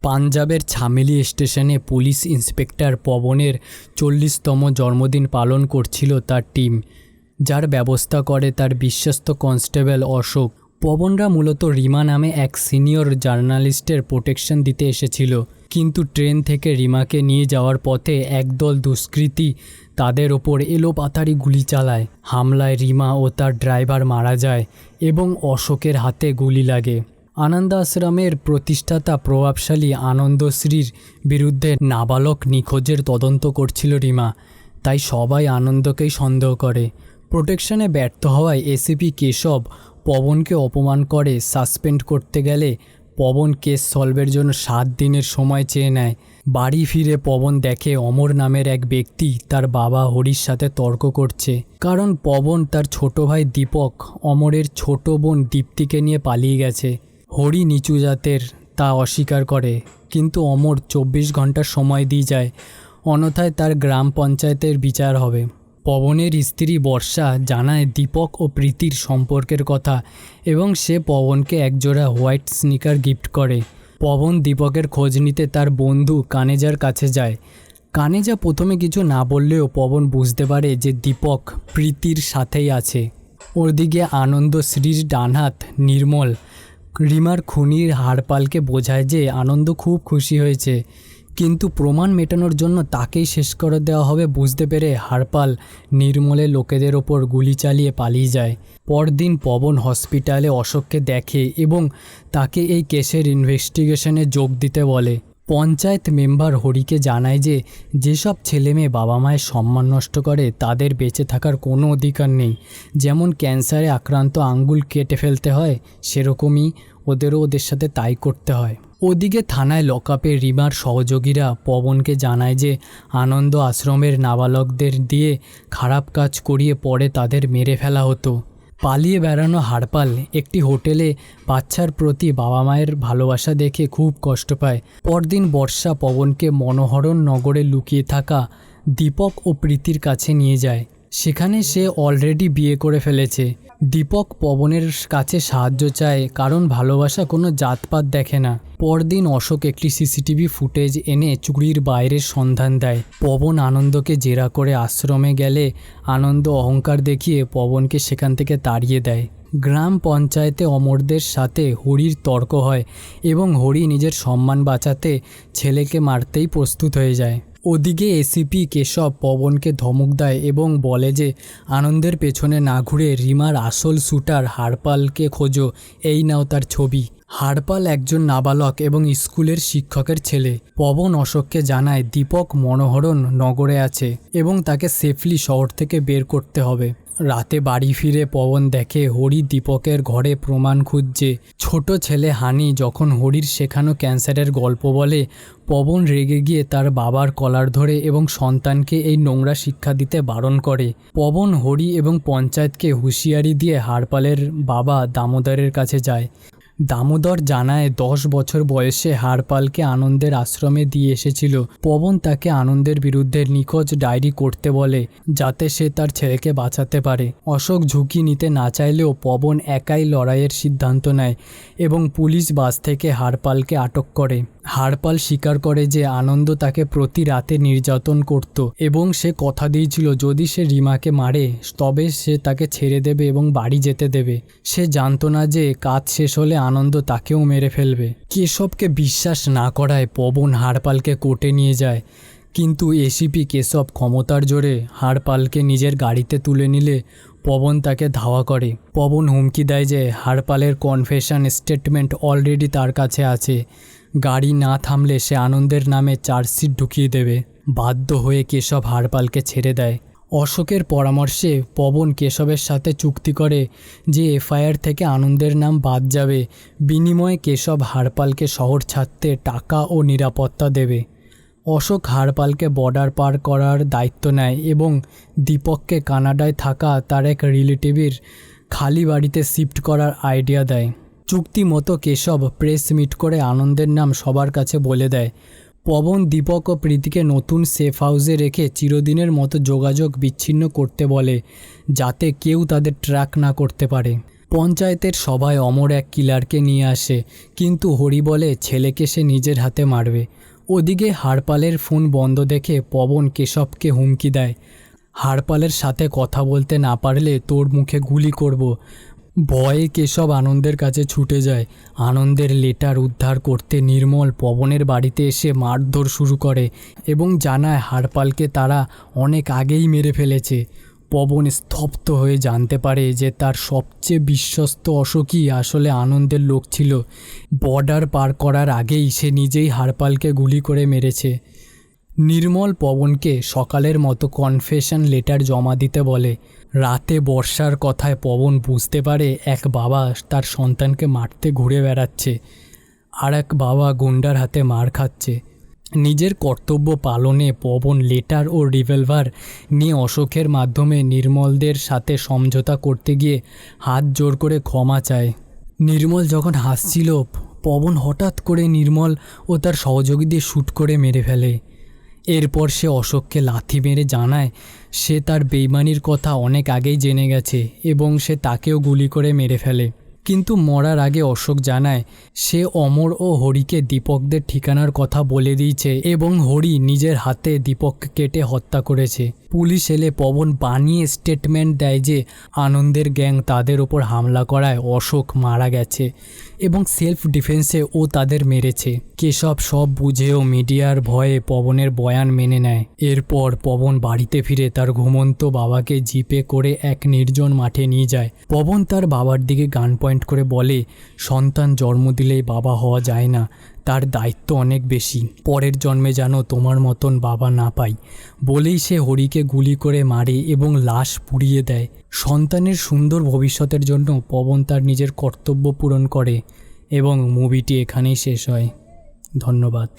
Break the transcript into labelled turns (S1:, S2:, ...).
S1: পাঞ্জাবের ছামেলি স্টেশনে police inspector পবনের 40তম জন্মদিন পালন করছিল তার টিম, যার ব্যবস্থা করে তার বিশ্বস্ত কনস্টেবল অশোক। পবনরা মূলত রিমা নামে এক সিনিয়র জার্নালিস্টের প্রোটেকশন দিতে এসেছিল, কিন্তু ট্রেন থেকে রিমাকে নিয়ে যাওয়ার পথে একদল দুষ্কৃতী তাদের ওপর এলোপাতাড়ি গুলি চালায়। হামলায় রিমা ও তার ড্রাইভার মারা যায় এবং অশোকের হাতে গুলি লাগে। আনন্দ আশ্রমের প্রতিষ্ঠাতা প্রভাবশালী আনন্দশ্রীর বিরুদ্ধে নাবালক নিখোঁজের তদন্ত করছিল রিমা, তাই সবাই আনন্দকেই সন্দেহ করে। প্রোটেকশনে ব্যর্থ হওয়ায় এসিপি কেশব পবনকে অপমান করে। সাসপেন্ড করতে গেলে পবন কেস সলভের জন্য 7 দিনের সময় চেয়ে নেয়। বাড়ি ফিরে পবন দেখে অমর নামের এক ব্যক্তি তার বাবা হরির সাথে তর্ক করছে, কারণ পবন তার ছোট ভাই দীপক অমরের ছোট বোন দীপ্তিকে নিয়ে পালিয়ে গেছে। হরি নিচু জাতের তা অস্বীকার করে, কিন্তু অমর 24 ঘন্টার সময় দিয়ে যায়, অন্যথায় তার গ্রাম পঞ্চায়েতের বিচার হবে। পবনের স্ত্রী বর্ষা জানায় দীপক ও প্রীতির সম্পর্কের কথা এবং সে পবনকে একজোড়া হোয়াইট স্নিকার গিফট করে। পবন দীপকের খোঁজ নিতে তার বন্ধু কানেজার কাছে যায়। কানেজা প্রথমে কিছু না বললেও পবন বুঝতে পারে যে দীপক প্রীতির সাথেই আছে। ওদিকে আনন্দশ্রীর ডানহাত নির্মল রিমার খুনির হারপালকে বোঝায় যে আনন্দ খুব খুশি হয়েছে, কিন্তু প্রমাণ মেটানোর জন্য তাকেই শেষ করে দেওয়া হবে বুঝতে পেরে হারপাল নির্মলের লোকেদের ওপর গুলি চালিয়ে পালিয়ে যায়। পরদিন পবন হসপিটালে অশোককে দেখে এবং তাকে এই কেসের ইনভেস্টিগেশনে যোগ দিতে বলে। পঞ্চায়েত মেম্বার হরিকে জানায় যে যেসব ছেলেমেয়ে বাবা মায়ের সম্মান নষ্ট করে তাদের বেঁচে থাকার কোনো অধিকার নেই। যেমন ক্যান্সারে আক্রান্ত আঙ্গুল কেটে ফেলতে হয়, সেরকমই ওদের সাথে তাই করতে হয়। ওদিকে থানায় লকআপে রিমার সহযোগীরা পবনকে জানায় যে আনন্দ আশ্রমের নাবালকদের দিয়ে খারাপ কাজ করিয়ে পরে তাদের মেরে ফেলা হতো। পালিয়ে বেড়ানো হারপাল একটি হোটেলে বাচ্চার প্রতি বাবা মায়ের ভালোবাসা দেখে খুব কষ্ট পায়। পরদিন বর্ষা পবনকে মনোহরণ নগরে লুকিয়ে থাকা দীপক ও প্রীতির কাছে নিয়ে যায়। সেখানে সে অলরেডি বিয়ে করে ফেলেছে। দীপক পবনের কাছে সাহায্য চায়, কারণ ভালোবাসা কোনো জাতপাত দেখে না। পরদিন অশোক একটি সিসিটিভি ফুটেজ এনে চুরির বাইরের সন্ধান দেয়। পবন আনন্দকে জেরা করে আশ্রমে গেলে আনন্দ অহংকার দেখিয়ে পবনকে সেখান থেকে তাড়িয়ে দেয়। গ্রাম পঞ্চায়েতে অমরদের সাথে হরির তর্ক হয় এবং হরি নিজের সম্মান বাঁচাতে ছেলেকে মারতেই প্রস্তুত হয়ে যায়। ওদিকে এসিপি কেশব পবনকে ধমক দেয় এবং বলে যে আনন্দের পেছনে না ঘুরে রিমার আসল শুটার হারপালকে খোঁজো, এই নাও তার ছবি। হারপাল একজন নাবালক এবং স্কুলের শিক্ষকের ছেলে। পবন অশোককে জানায় দীপক মনোহরণ নগরে আছে এবং তাকে সেফলি শহর থেকে বের করতে হবে। রাতে বাড়ি ফিরে পবন দেখে হরি দীপকের ঘরে প্রমাণ খুঁজছে। ছোট ছেলে হানি যখন হরির শেখানো ক্যান্সারের গল্প বলে, পবন রেগে গিয়ে তার বাবার কলার ধরে এবং সন্তানকে এই নোংরা শিক্ষা দিতে বারণ করে। পবন হরি এবং পঞ্চায়েতকে হুঁশিয়ারি দিয়ে হারপালের বাবা দামোদরের কাছে যায়। দামোদর জানায় 10 বছর বয়সে হারপালকে আনন্দের আশ্রমে দিয়ে এসেছিল। পবন তাকে আনন্দের বিরুদ্ধে নিখোঁজ ডায়েরি করতে বলে, যাতে সে তার ছেলেকে বাঁচাতে পারে। অশোক ঝুঁকি নিতে না চাইলেও পবন একাই লড়াইয়ের সিদ্ধান্ত নেয় এবং পুলিশ বাস থেকে হারপালকে আটক করে। হারপাল স্বীকার করে যে আনন্দ তাকে প্রতি রাতে নির্যাতন করত এবং সে কথা দিয়েছিল যদি সে রিমাকে মারে তবে সে তাকে ছেড়ে দেবে এবং বাড়ি যেতে দেবে। সে জানতো না যে কাজ শেষ হলে আনন্দ তাকেও মেরে ফেলবে। কেশবকে বিশ্বাস না করায় পবন হারপালকে কোর্টে নিয়ে যায়, কিন্তু এসিপি কেশব ক্ষমতার জোরে হারপালকে নিজের গাড়িতে তুলে নিলে পবন তাকে ধাওয়া করে। পবন হুমকি দেয় যে হারপালের কনফেশন স্টেটমেন্ট অলরেডি তার কাছে আছে, গাড়ি না থামলে সে আনন্দের নামে চার্জশিট ঢুকিয়ে দেবে। বাধ্য হয়ে কেশব হারপালকে ছেড়ে দেয়। অশোকের পরামর্শে পবন কেশবের সাথে চুক্তি করে যে এফআইআর থেকে আনন্দের নাম বাদ যাবে, বিনিময়ে কেশব হারপালকে শহর ছাড়তে টাকা ও নিরাপত্তা দেবে। অশোক হারপালকে বর্ডার পার করার দায়িত্ব নেয় এবং দীপককে কানাডায় থাকা তার এক রিলেটিভের খালি বাড়িতে শিফট করার আইডিয়া দেয়। চুক্তি মতো কেশব প্রেস মিট করে আনন্দের নাম সবার কাছে বলে দেয়। পবন দীপক ও প্রীতিকে নতুন সেফ হাউসে রেখে চিরদিনের মতো যোগাযোগ বিচ্ছিন্ন করতে বলে, যাতে কেউ তাদের ট্র্যাক না করতে পারে। পঞ্চায়েতের সভায় অমর এক কিলারকে নিয়ে আসে, কিন্তু হরি বলে ছেলেকে সে নিজের হাতে মারবে। ওদিকে হারপালের ফোন বন্ধ দেখে পবন কেশবকে হুমকি দেয়, হারপালের সাথে কথা বলতে না পারলে তোর মুখে গুলি করব। ভয়ে কেশব আনন্দের কাছে ছুটে যায়। আনন্দের লেটার উদ্ধার করতে নির্মল পবনের বাড়িতে এসে মারধর শুরু করে এবং জানায় হারপালকে তারা অনেক আগেই মেরে ফেলেছে। পবন স্তব্ধ হয়ে জানতে পারে যে তার সবচেয়ে বিশ্বস্ত অশোকই আসলে আনন্দের লোক ছিল। বর্ডার পার করার আগেই সে নিজেই হারপালকে গুলি করে মেরেছে। নির্মল পবনকে সকালের মতো কনফেশন লেটার জমা দিতে বলে। রাতে বর্ষার কথায় পবন বুঝতে পারে এক বাবা তার সন্তানকে মারতে ঘুরে বেড়াচ্ছে, আর এক বাবা গুন্ডার হাতে মার খাচ্ছে। নিজের কর্তব্য পালনে পবন লেটার ও রিভলভার নিয়ে অশোকের মাধ্যমে নির্মলদের সাথে সমঝোতা করতে গিয়ে হাত জোর করে ক্ষমা চায়। নির্মল যখন হাসছিল, পবন হঠাৎ করে নির্মল ও তার সহযোগীদের শ্যুট করে মেরে ফেলে। এরপর সে অশোককে লাথি মেরে জানায় সে তার বেইমানির কথা অনেক আগেই জেনে গেছে এবং সে তাকেও গুলি করে মেরে ফেলে। কিন্তু মরার আগে অশোক জানায় সে অমর ও হরিকে দীপকদের ঠিকানার কথা বলে দিয়েছে এবং হরি নিজের হাতে দীপককে কেটে হত্যা করেছে। পুলিশ এলে পবন বানিয়ে স্টেটমেন্ট দেয় যে আনন্দের গ্যাং তাদের ওপর হামলা করায় অশোক মারা গেছে এবং সেলফ ডিফেন্সে ও তাদের মেরেছে। কেশব সব বুঝেও মিডিয়ার ভয়ে পবনের বয়ান মেনে নেয়। এরপর পবন বাড়িতে ফিরে তার ঘুমন্ত বাবাকে জিপে করে এক নির্জন মাঠে নিয়ে যায়। পবন তার বাবার দিকে গান পয়েন্ট করে বলে, সন্তান জন্ম দিলেই বাবা হওয়া যায় না, তার দায়িত্ব অনেক বেশি, পরের জন্মে যেন তোমার মতন বাবা না পাই। বলেই সে হরিকে গুলি করে মারে এবং লাশ পুড়িয়ে দেয়। সন্তানের সুন্দর ভবিষ্যতের জন্য পবন তার নিজের কর্তব্য পূরণ করে এবং মুভিটি এখানেই শেষ হয়। ধন্যবাদ।